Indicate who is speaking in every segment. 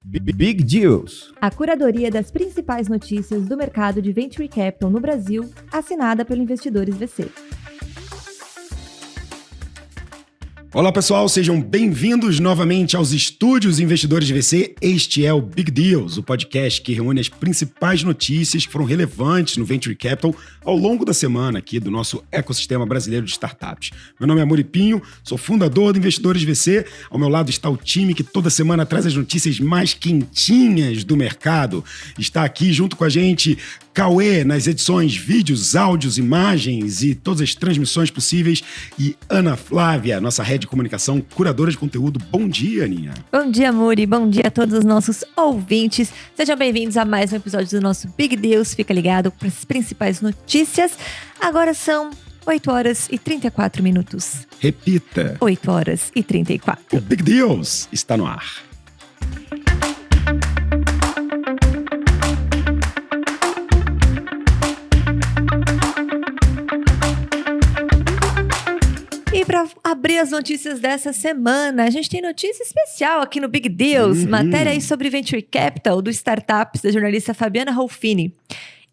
Speaker 1: Big Deals.
Speaker 2: A curadoria das principais notícias do mercado de Venture Capital no Brasil, assinada pelo Investidores VC.
Speaker 1: Olá pessoal, sejam bem-vindos novamente aos estúdios Investidores VC. Este é o Big Deals, o podcast que reúne as principais notícias que foram relevantes no Venture Capital ao longo da semana aqui do nosso ecossistema brasileiro de startups. Meu nome é Amori Pinho, sou fundador do Investidores VC. Ao meu lado está o time que toda semana traz as notícias mais quentinhas do mercado. Está aqui junto com a gente Cauê nas edições, vídeos, áudios, imagens e todas as transmissões possíveis. E Ana Flávia, nossa head de comunicação, curadora de conteúdo. Bom dia, Aninha.
Speaker 2: Bom dia, Muri. Bom dia a todos os nossos ouvintes. Sejam bem-vindos a mais um episódio do nosso Big Deals. Fica ligado para as principais notícias. Agora são 8 horas e 34 minutos.
Speaker 1: Repita.
Speaker 2: 8 horas e 34.
Speaker 1: O Big Deals está no ar.
Speaker 2: E para abrir as notícias dessa semana, a gente tem notícia especial aqui no Big Deals. Matéria aí sobre Venture Capital do Startups, da jornalista Fabiana Rolfini.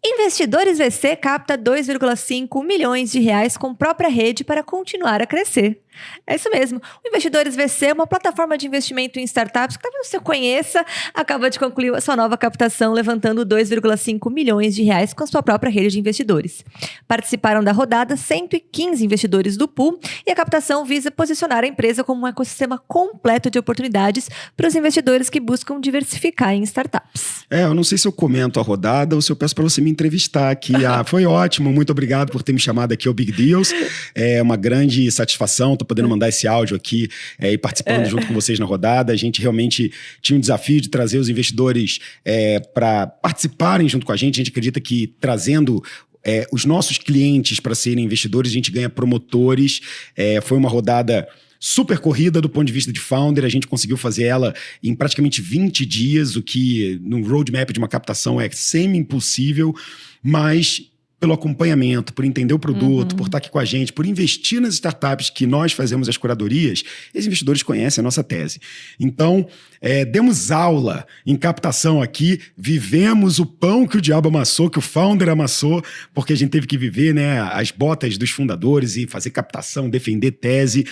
Speaker 2: Investidores VC capta 2,5 milhões de reais com própria rede para continuar a crescer. É isso mesmo. O Investidores VC é uma plataforma de investimento em startups que talvez você conheça, acaba de concluir a sua nova captação, levantando 2,5 milhões de reais com sua própria rede de investidores. Participaram da rodada 115 investidores do pool e a captação visa posicionar a empresa como um ecossistema completo de oportunidades para os investidores que buscam diversificar em startups.
Speaker 1: Eu não sei se eu comento a rodada ou se eu peço para você me entrevistar aqui. Foi ótimo, muito obrigado por ter me chamado aqui ao Big Deals. É uma grande satisfação. Tô podendo mandar esse áudio aqui e participando junto com vocês na rodada. A gente realmente tinha um desafio de trazer os investidores para participarem junto com a gente. A gente acredita que trazendo os nossos clientes para serem investidores, a gente ganha promotores. Foi uma rodada super corrida do ponto de vista de founder. A gente conseguiu fazer ela em praticamente 20 dias, o que no roadmap de uma captação é semi-impossível, mas pelo acompanhamento, por entender o produto, por estar aqui com a gente, por investir nas startups que nós fazemos as curadorias, esses investidores conhecem a nossa tese. Então, demos aula em captação aqui, vivemos o pão que o diabo amassou, que o founder amassou, porque a gente teve que viver, né, as botas dos fundadores e fazer captação, defender tese.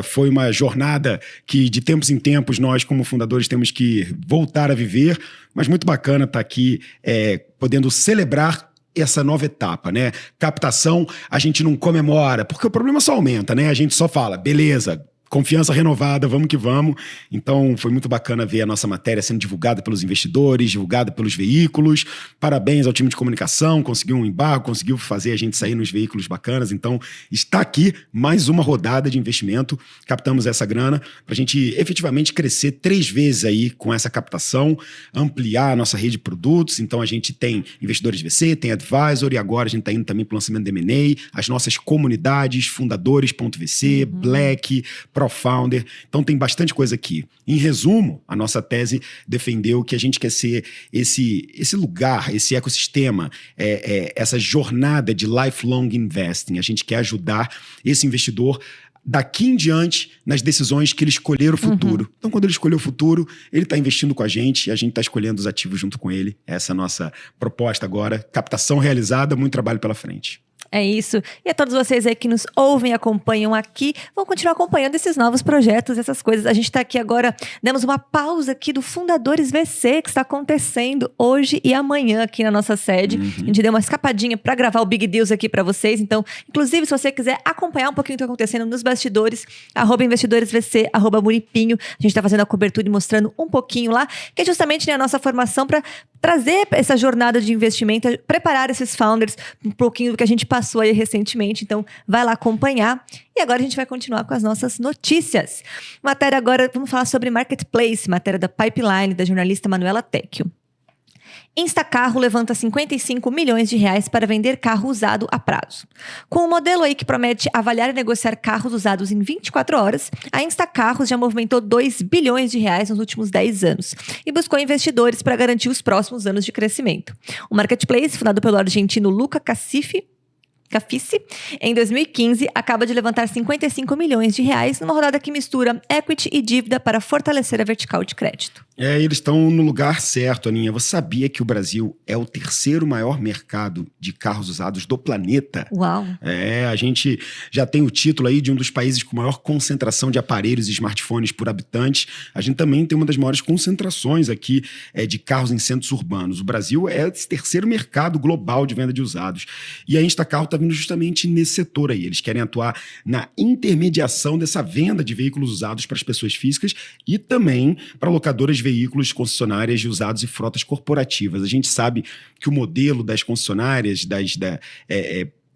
Speaker 1: Foi uma jornada que de tempos em tempos nós, como fundadores, temos que voltar a viver, mas muito bacana estar aqui podendo celebrar essa nova etapa, né? Captação, a gente não comemora, porque o problema só aumenta, né? A gente só fala, beleza, confiança renovada, vamos que vamos. Então, foi muito bacana ver a nossa matéria sendo divulgada pelos investidores, divulgada pelos veículos. Parabéns ao time de comunicação, conseguiu um embargo, conseguiu fazer a gente sair nos veículos bacanas. Então, está aqui mais uma rodada de investimento. Captamos essa grana para a gente efetivamente crescer 3 vezes aí com essa captação, ampliar a nossa rede de produtos. Então, a gente tem investidores VC, tem advisor e agora a gente está indo também para o lançamento de M&A, as nossas comunidades, fundadores.vc, Black, Founder. Então tem bastante coisa aqui. Em resumo, a nossa tese defendeu que a gente quer ser esse lugar, esse ecossistema, essa jornada de lifelong investing. A gente quer ajudar esse investidor daqui em diante nas decisões que ele escolher o futuro. Então, quando ele escolher o futuro, ele está investindo com a gente e a gente está escolhendo os ativos junto com ele. Essa é a nossa proposta agora. Captação realizada, muito trabalho pela frente.
Speaker 2: É isso. E a todos vocês aí que nos ouvem e acompanham aqui, vão continuar acompanhando esses novos projetos, essas coisas. A gente está aqui agora, demos uma pausa aqui do Fundadores VC, que está acontecendo hoje e amanhã aqui na nossa sede. A gente deu uma escapadinha para gravar o Big Deals aqui para vocês. Então, inclusive, se você quiser acompanhar um pouquinho o que está acontecendo nos bastidores, @investidoresvc, @muripinho. A gente está fazendo a cobertura e mostrando um pouquinho lá, que é justamente, né, a nossa formação para trazer essa jornada de investimento, preparar esses founders um pouquinho do que a gente passou aí recentemente. Então, vai lá acompanhar. E agora a gente vai continuar com as nossas notícias. Matéria agora, vamos falar sobre Marketplace, matéria da Pipeline, da jornalista Manuela Tecchio. Instacarro levanta 55 milhões de reais para vender carro usado a prazo. Com um modelo aí que promete avaliar e negociar carros usados em 24 horas, a Instacarros já movimentou 2 bilhões de reais nos últimos 10 anos e buscou investidores para garantir os próximos anos de crescimento. O Marketplace, fundado pelo argentino Luca Cafici, em 2015, acaba de levantar 55 milhões de reais numa rodada que mistura equity e dívida para fortalecer a vertical de crédito.
Speaker 1: Eles estão no lugar certo, Aninha. Você sabia que o Brasil é o terceiro maior mercado de carros usados do planeta?
Speaker 2: Uau!
Speaker 1: A gente já tem o título aí de um dos países com maior concentração de aparelhos e smartphones por habitante. A gente também tem uma das maiores concentrações aqui de carros em centros urbanos. O Brasil é esse terceiro mercado global de venda de usados. E a Instacarro está vindo justamente nesse setor aí. Eles querem atuar na intermediação dessa venda de veículos usados para as pessoas físicas e também para locadoras de veículos, concessionárias de usados e frotas corporativas. A gente sabe que o modelo das concessionárias,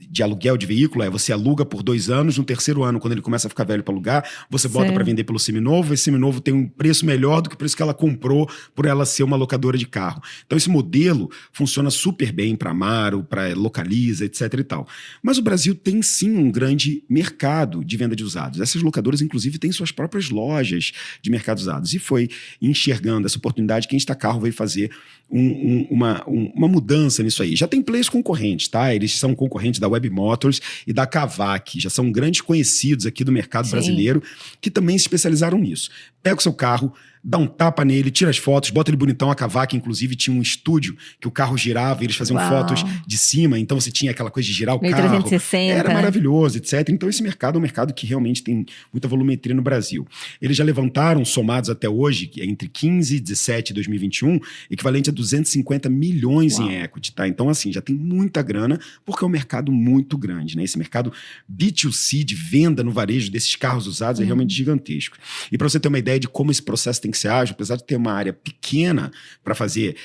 Speaker 1: de aluguel de veículo você aluga por 2 anos, no terceiro ano, quando ele começa a ficar velho para alugar, você bota para vender pelo seminovo, esse seminovo tem um preço melhor do que o preço que ela comprou por ela ser uma locadora de carro. Então esse modelo funciona super bem para Amaro, para Localiza, etc e tal. Mas o Brasil tem sim um grande mercado de venda de usados. Essas locadoras, inclusive, têm suas próprias lojas de mercado usados. E foi enxergando essa oportunidade que a Instacarro veio fazer uma mudança nisso aí. Já tem players concorrentes, tá? Eles são concorrentes da Web Motors e da Kavak, já são grandes conhecidos aqui do mercado brasileiro, que também se especializaram nisso. Pega o seu carro, dá um tapa nele, tira as fotos, bota ele bonitão. A Kavak, inclusive, tinha um estúdio que o carro girava e eles faziam fotos de cima, então você tinha aquela coisa de girar o carro.
Speaker 2: 360.
Speaker 1: Era maravilhoso, etc. Então esse mercado é um mercado que realmente tem muita volumetria no Brasil. Eles já levantaram, somados até hoje, entre 15, 17 e 2021, equivalente a 250 milhões em equity, tá? Então, assim, já tem muita grana, porque é um mercado muito grande, né? Esse mercado B2C de venda no varejo desses carros usados é realmente gigantesco. E para você ter uma ideia de como esse processo tem que ser ágil, apesar de ter uma área pequena para fazer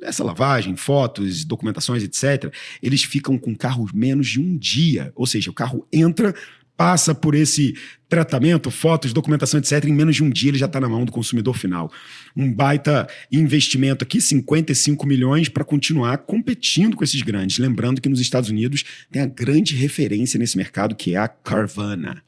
Speaker 1: essa lavagem, fotos, documentações, etc., eles ficam com carros menos de um dia. Ou seja, o carro entra, passa por esse tratamento, fotos, documentação, etc., em menos de um dia ele já está na mão do consumidor final. Um baita investimento aqui, 55 milhões, para continuar competindo com esses grandes. Lembrando que nos Estados Unidos tem a grande referência nesse mercado, que é a Carvana.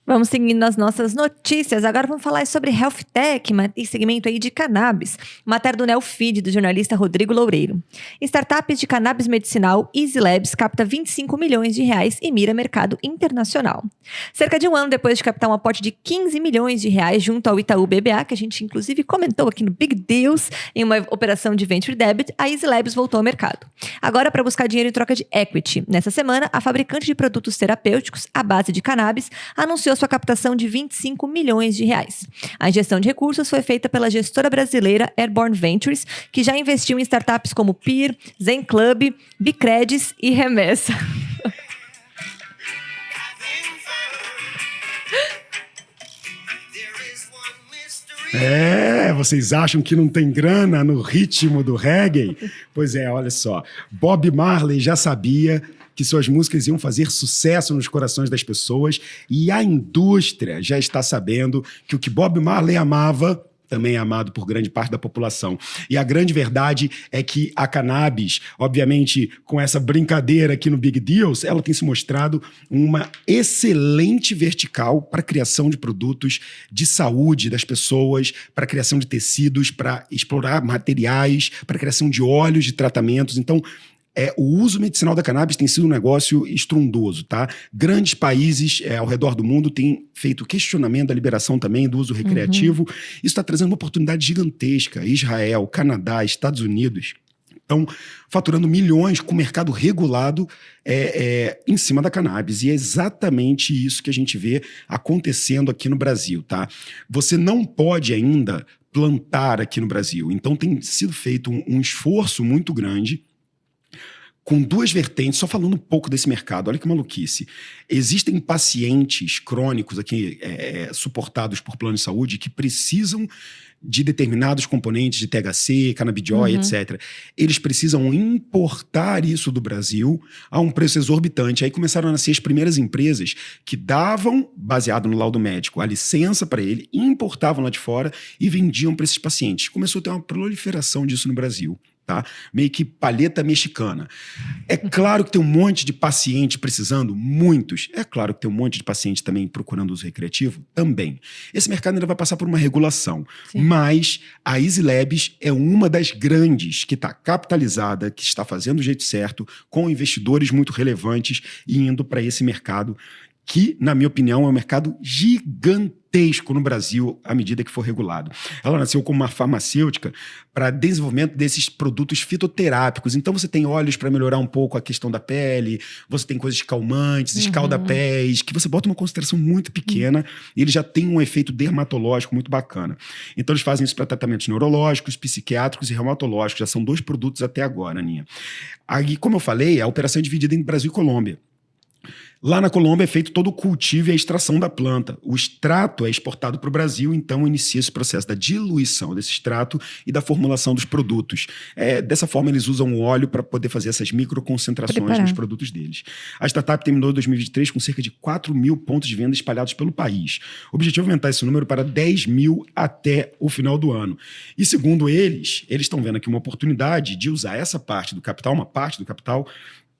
Speaker 2: Vamos seguindo nas nossas notícias. Agora vamos falar sobre Health Tech e segmento aí de cannabis. Matéria do Neofeed, do jornalista Rodrigo Loureiro. Startup de cannabis medicinal Easy Labs capta 25 milhões de reais e mira mercado internacional. Cerca de um ano depois de captar um aporte de 15 milhões de reais junto ao Itaú BBA, que a gente inclusive comentou aqui no Big Deals, em uma operação de Venture Debt, a Easy Labs voltou ao mercado. Agora para buscar dinheiro em troca de equity. Nessa semana, a fabricante de produtos terapêuticos à base de cannabis anunciou sua captação de 25 milhões de reais. A injeção de recursos foi feita pela gestora brasileira Airborne Ventures, que já investiu em startups como Peer, Zen Club, Bicredis e Remessa.
Speaker 1: Vocês acham que não tem grana no ritmo do reggae? Pois olha só. Bob Marley já sabia que suas músicas iam fazer sucesso nos corações das pessoas e a indústria já está sabendo que o que Bob Marley amava também é amado por grande parte da população. E a grande verdade é que a cannabis, obviamente, com essa brincadeira aqui no Big Deals, ela tem se mostrado uma excelente vertical para a criação de produtos de saúde das pessoas, para a criação de tecidos, para explorar materiais, para a criação de óleos de tratamentos. Então, o uso medicinal da cannabis tem sido um negócio estrondoso, tá? Grandes países ao redor do mundo têm feito questionamento da liberação também do uso recreativo. Isso está trazendo uma oportunidade gigantesca. Israel, Canadá, Estados Unidos estão faturando milhões com o mercado regulado em cima da cannabis. E é exatamente isso que a gente vê acontecendo aqui no Brasil, tá? Você não pode ainda plantar aqui no Brasil. Então tem sido feito um esforço muito grande com duas vertentes, só falando um pouco desse mercado. Olha que maluquice. Existem pacientes crônicos aqui suportados por plano de saúde que precisam de determinados componentes de THC, canabidiol, etc. Eles precisam importar isso do Brasil a um preço exorbitante. Aí começaram a nascer as primeiras empresas que davam, baseado no laudo médico, a licença para ele, importavam lá de fora e vendiam para esses pacientes. Começou a ter uma proliferação disso no Brasil. Tá? Meio que palheta mexicana. É claro que tem um monte de paciente precisando, muitos. É claro que tem um monte de paciente também procurando uso recreativo, também. Esse mercado ainda vai passar por uma regulação. Sim. Mas a Easy Labs é uma das grandes que está capitalizada, que está fazendo do jeito certo, com investidores muito relevantes e indo para esse mercado que, na minha opinião, é um mercado gigantesco no Brasil à medida que for regulado. Ela nasceu como uma farmacêutica para desenvolvimento desses produtos fitoterápicos. Então você tem óleos para melhorar um pouco a questão da pele, você tem coisas calmantes, escalda-pés, que você bota uma concentração muito pequena e ele já tem um efeito dermatológico muito bacana. Então eles fazem isso para tratamentos neurológicos, psiquiátricos e reumatológicos. Já são 2 produtos até agora, Aninha. Aí, como eu falei, a operação é dividida em Brasil e Colômbia. Lá na Colômbia é feito todo o cultivo e a extração da planta. O extrato é exportado para o Brasil, então inicia esse processo da diluição desse extrato e da formulação dos produtos. Dessa forma, eles usam o óleo para poder fazer essas microconcentrações nos produtos deles. A startup terminou em 2023 com cerca de 4 mil pontos de venda espalhados pelo país. O objetivo é aumentar esse número para 10 mil até o final do ano. E segundo eles estão vendo aqui uma oportunidade de usar essa parte do capital, uma parte do capital,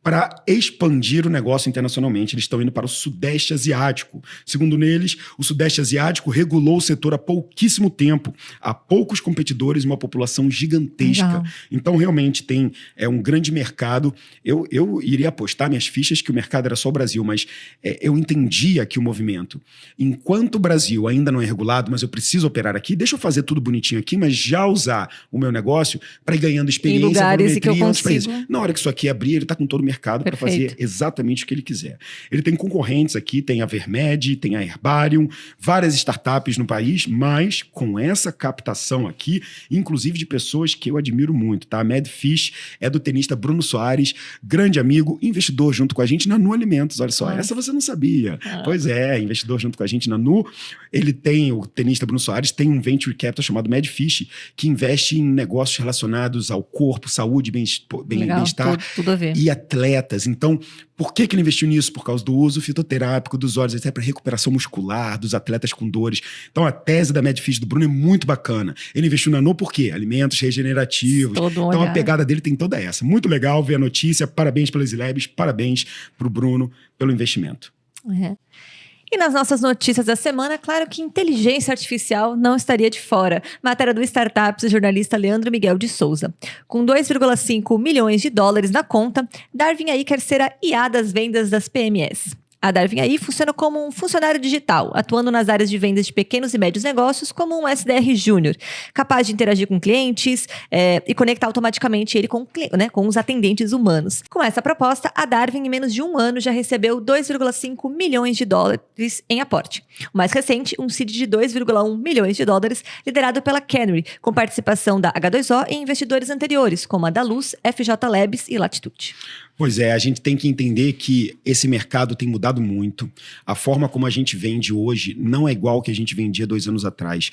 Speaker 1: para expandir o negócio internacionalmente. Eles estão indo para o Sudeste Asiático. Segundo eles, o Sudeste Asiático regulou o setor há pouquíssimo tempo. Há poucos competidores e uma população gigantesca.
Speaker 2: Legal.
Speaker 1: Então, realmente, tem um grande mercado. Eu iria apostar minhas fichas que o mercado era só o Brasil, mas eu entendia que o movimento, enquanto o Brasil ainda não é regulado, mas eu preciso operar aqui, deixa eu fazer tudo bonitinho aqui, mas já usar o meu negócio para ir ganhando experiência.
Speaker 2: Em lugares que eu consigo.
Speaker 1: Na hora que isso aqui abrir, ele está com todo o mercado para fazer exatamente o que ele quiser. Ele tem concorrentes aqui, tem a Vermed, tem a Herbarium, várias startups no país, mas com essa captação aqui, inclusive de pessoas que eu admiro muito, tá? A Medfish é do tenista Bruno Soares, grande amigo, investidor junto com a gente na Nu Alimentos, olha só, essa você não sabia. Pois é, investidor junto com a gente na Nu. Ele tem, o tenista Bruno Soares, tem um venture capital chamado Medfish, que investe em negócios relacionados ao corpo, saúde, bem-estar
Speaker 2: tudo a ver.
Speaker 1: e atletas. Então, por que ele investiu nisso? Por causa do uso fitoterápico dos óleos, até para recuperação muscular dos atletas com dores. Então, a tese da Medfish do Bruno é muito bacana. Ele investiu na Nu por quê? Alimentos regenerativos. Então, a pegada dele tem toda essa. Muito legal ver a notícia. Parabéns pelas Labs, parabéns para o Bruno pelo investimento.
Speaker 2: E nas nossas notícias da semana, claro que inteligência artificial não estaria de fora. Matéria do Startups do jornalista Leandro Miguel de Souza. Com 2,5 milhões de dólares na conta, Darwin AI quer ser a IA das vendas das PMEs. A Darwin AI funciona como um funcionário digital, atuando nas áreas de vendas de pequenos e médios negócios como um SDR júnior, capaz de interagir com clientes e conectar automaticamente ele com os atendentes humanos. Com essa proposta, a Darwin, em menos de um ano, já recebeu 2,5 milhões de dólares em aporte. O mais recente, um seed de 2,1 milhões de dólares, liderado pela Canary, com participação da H2O e investidores anteriores, como a Daluz, FJ Labs e Latitude.
Speaker 1: Pois é, a gente tem que entender que esse mercado tem mudado muito. A forma como a gente vende hoje não é igual ao que a gente vendia 2 anos atrás.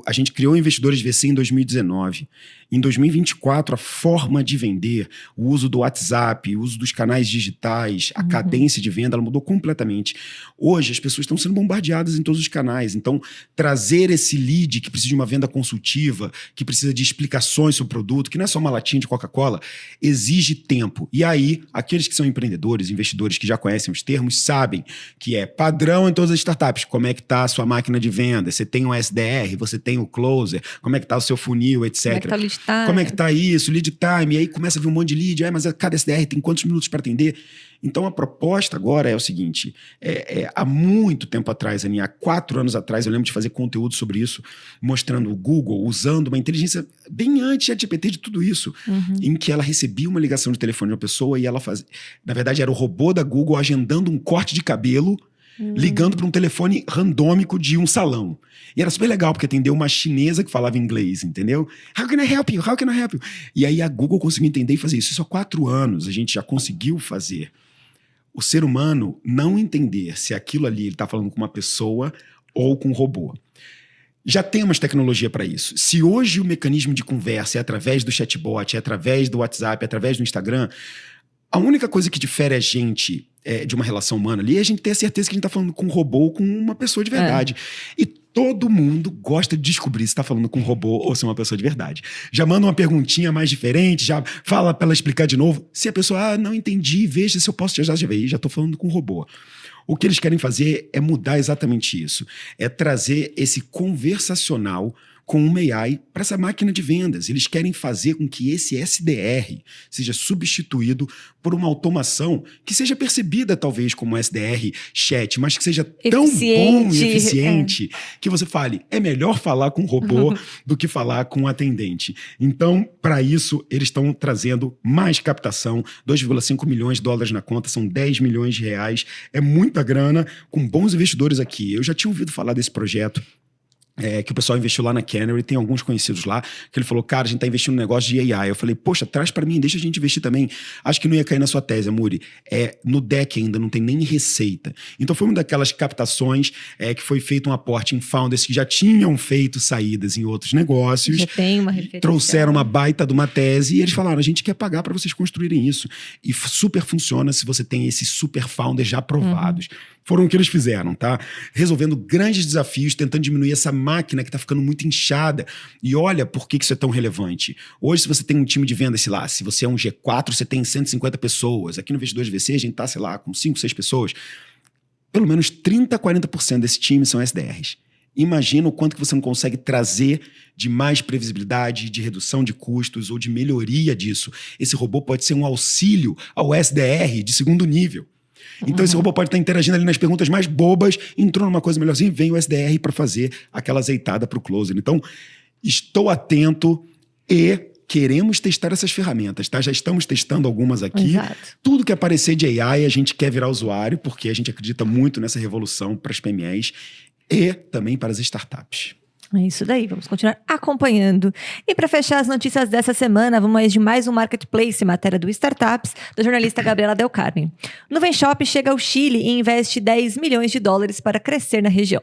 Speaker 1: A gente criou Investidores VC em 2019. Em 2024, a forma de vender, o uso do WhatsApp, o uso dos canais digitais, a cadência de venda, ela mudou completamente. Hoje, as pessoas estão sendo bombardeadas em todos os canais. Então, trazer esse lead que precisa de uma venda consultiva, que precisa de explicações sobre o produto, que não é só uma latinha de Coca-Cola, exige tempo. E aí, aqueles que são empreendedores, investidores que já conhecem os termos, sabem que é padrão em todas as startups. Como é que está a sua máquina de venda? Você tem um SDR, você tem o closer, como é que está o seu funil, etc.
Speaker 2: Como é que está o lead time?
Speaker 1: Como é que está isso? Lead time. E aí começa a vir um monte de lead. Mas cada SDR tem quantos minutos para atender? Então, a proposta agora é o seguinte. Há muito tempo atrás, Aninha, há 4 anos atrás, eu lembro de fazer conteúdo sobre isso, mostrando o Google usando uma inteligência bem antes de GPT de tudo isso, em que ela recebia uma ligação de telefone de uma pessoa e ela fazia... Na verdade, era o robô da Google agendando um corte de cabelo, ligando para um telefone randômico de um salão. E era super legal, porque atendeu uma chinesa que falava inglês, entendeu? How can I help you? How can I help you? E aí a Google conseguiu entender e fazer isso. Isso há 4 anos a gente já conseguiu fazer. O ser humano não entender se aquilo ali ele está falando com uma pessoa ou com um robô. Já temos tecnologia para isso. Se hoje o mecanismo de conversa é através do chatbot, é através do WhatsApp, é através do Instagram, a única coisa que difere a gente de uma relação humana ali é a gente ter a certeza que a gente está falando com um robô ou com uma pessoa de verdade. E todo mundo gosta de descobrir se está falando com um robô ou se é uma pessoa de verdade. Já manda uma perguntinha mais diferente, já fala para ela explicar de novo. Se a pessoa, não entendi, veja se eu posso te ajudar, já estou falando com um robô. O que eles querem fazer é mudar exatamente isso. É trazer esse conversacional com uma AI para essa máquina de vendas. Eles querem fazer com que esse SDR seja substituído por uma automação que seja percebida talvez como SDR chat, mas que seja tão bom e eficiente que você fale, é melhor falar com um robô do que falar com um atendente. Então, para isso, eles estão trazendo mais captação, 2,5 milhões de dólares na conta, são 10 milhões de reais, é muita grana, com bons investidores aqui. Eu já tinha ouvido falar desse projeto, que o pessoal investiu lá na Canary, tem alguns conhecidos lá, que ele falou, cara, a gente tá investindo no negócio de AI. Eu falei, poxa, traz para mim, deixa a gente investir também. Acho que não ia cair na sua tese, Amuri. No deck ainda não tem nem receita. Então foi uma daquelas captações que foi feito um aporte em founders que já tinham feito saídas em outros negócios.
Speaker 2: Já tem uma referência.
Speaker 1: Trouxeram uma baita de uma tese e eles falaram, a gente quer pagar para vocês construírem isso. E super funciona se você tem esses super founders já aprovados. Foram o que eles fizeram, tá? Resolvendo grandes desafios, tentando diminuir essa máquina que tá ficando muito inchada. E olha por que isso é tão relevante. Hoje, se você tem um time de vendas, sei lá, se você é um G4, você tem 150 pessoas. Aqui no Investidores VC, a gente tá, sei lá, com 5, 6 pessoas. Pelo menos 30% a 40% desse time são SDRs. Imagina o quanto que você não consegue trazer de mais previsibilidade, de redução de custos ou de melhoria disso. Esse robô pode ser um auxílio ao SDR de segundo nível. Então esse robô pode estar interagindo ali nas perguntas mais bobas, entrou numa coisa melhorzinha, vem o SDR para fazer aquela azeitada para o closer. Então, estou atento e queremos testar essas ferramentas, tá? Já estamos testando algumas aqui.
Speaker 2: Exato.
Speaker 1: Tudo que aparecer de AI, a gente quer virar usuário, porque a gente acredita muito nessa revolução para as PMEs e também para as startups.
Speaker 2: É isso daí, vamos continuar acompanhando. E para fechar as notícias dessa semana, vamos mais de mais um Marketplace, matéria do Startups, da jornalista Gabriela Del Carmen. Nuvem Shop chega ao Chile e investe 10 milhões de dólares para crescer na região.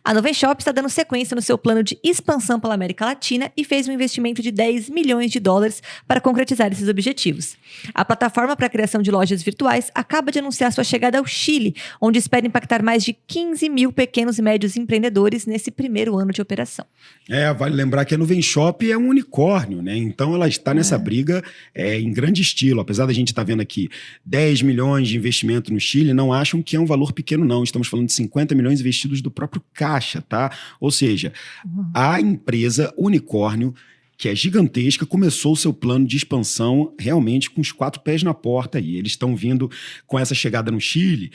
Speaker 2: A Nuvem Shop está dando sequência no seu plano de expansão pela América Latina e fez um investimento de 10 milhões de dólares para concretizar esses objetivos. A plataforma para a criação de lojas virtuais acaba de anunciar sua chegada ao Chile, onde espera impactar mais de 15 mil pequenos e médios empreendedores nesse primeiro ano de operação.
Speaker 1: Vale lembrar que a Nuvem Shop é um unicórnio, né? Então ela está nessa briga em grande estilo. Apesar da gente estar vendo aqui 10 milhões de investimento no Chile, não acham que é um valor pequeno, não. Estamos falando de 50 milhões investidos do próprio caixa, tá? Ou seja, a empresa unicórnio, que é gigantesca, começou o seu plano de expansão realmente com os 4 pés na porta aí. Eles estão vindo com essa chegada no Chile,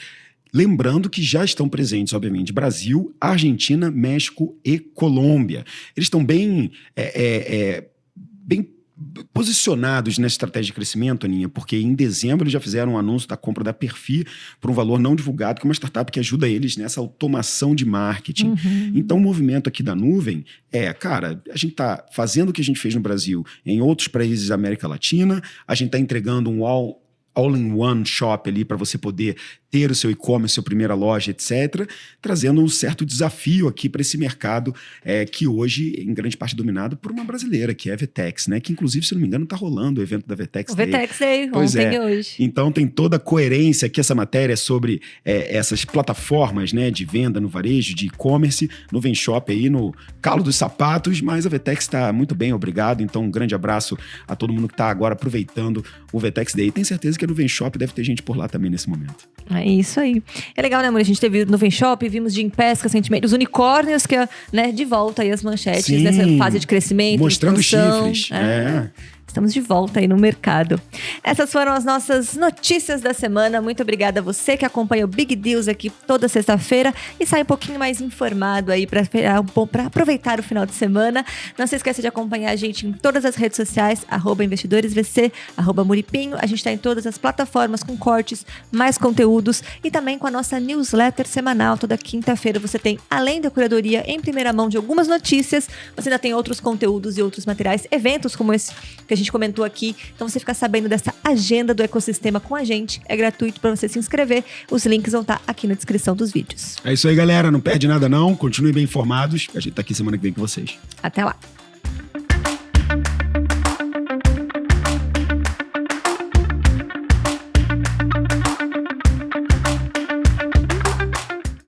Speaker 1: lembrando que já estão presentes, obviamente, Brasil, Argentina, México e Colômbia. Eles estão bem posicionados nessa estratégia de crescimento, Aninha, porque em dezembro eles já fizeram um anúncio da compra da Perfy por um valor não divulgado, que é uma startup que ajuda eles nessa automação de marketing. Então o movimento aqui da Nuvem cara, a gente está fazendo o que a gente fez no Brasil em outros países da América Latina, a gente está entregando um all-in-one shop ali para você poder ter o seu e-commerce, sua primeira loja, etc., trazendo um certo desafio aqui para esse mercado que hoje, em grande parte, é dominado por uma brasileira, que é a Vetex, né? Que, inclusive, se não me engano, está rolando o evento da Vetex Day.
Speaker 2: O Vetex Day, ontem e hoje.
Speaker 1: Então, tem toda a coerência aqui, essa matéria sobre essas plataformas, né, de venda no varejo, de e-commerce, Nuvem Shop aí no calo dos sapatos, mas a Vetex está muito bem, obrigado. Então, um grande abraço a todo mundo que está agora aproveitando o Vetex Day. Tenho certeza que a Nuvem Shop deve ter gente por lá também nesse momento.
Speaker 2: É isso aí. É legal, né, amor? A gente teve no Nuvem Shop, vimos de Pesca recentemente, os unicórnios que, né, de volta aí as manchetes. Sim, nessa fase de crescimento,
Speaker 1: mostrando chifres.
Speaker 2: Estamos de volta aí no mercado. Essas foram as nossas notícias da semana. Muito obrigada a você que acompanha o Big Deals aqui toda sexta-feira e sai um pouquinho mais informado aí para aproveitar o final de semana. Não se esqueça de acompanhar a gente em todas as redes sociais, @investidoresvc, @muripinho. A gente está em todas as plataformas com cortes, mais conteúdos e também com a nossa newsletter semanal. Toda quinta-feira você tem, além da curadoria em primeira mão de algumas notícias, você ainda tem outros conteúdos e outros materiais, eventos como esse que a gente comentou aqui. Então você fica sabendo dessa agenda do ecossistema com a gente. É gratuito para você se inscrever. Os links vão estar aqui na descrição dos vídeos.
Speaker 1: É isso aí, galera. Não perde nada não. Continuem bem informados. A gente tá aqui semana que vem com vocês.
Speaker 2: Até lá.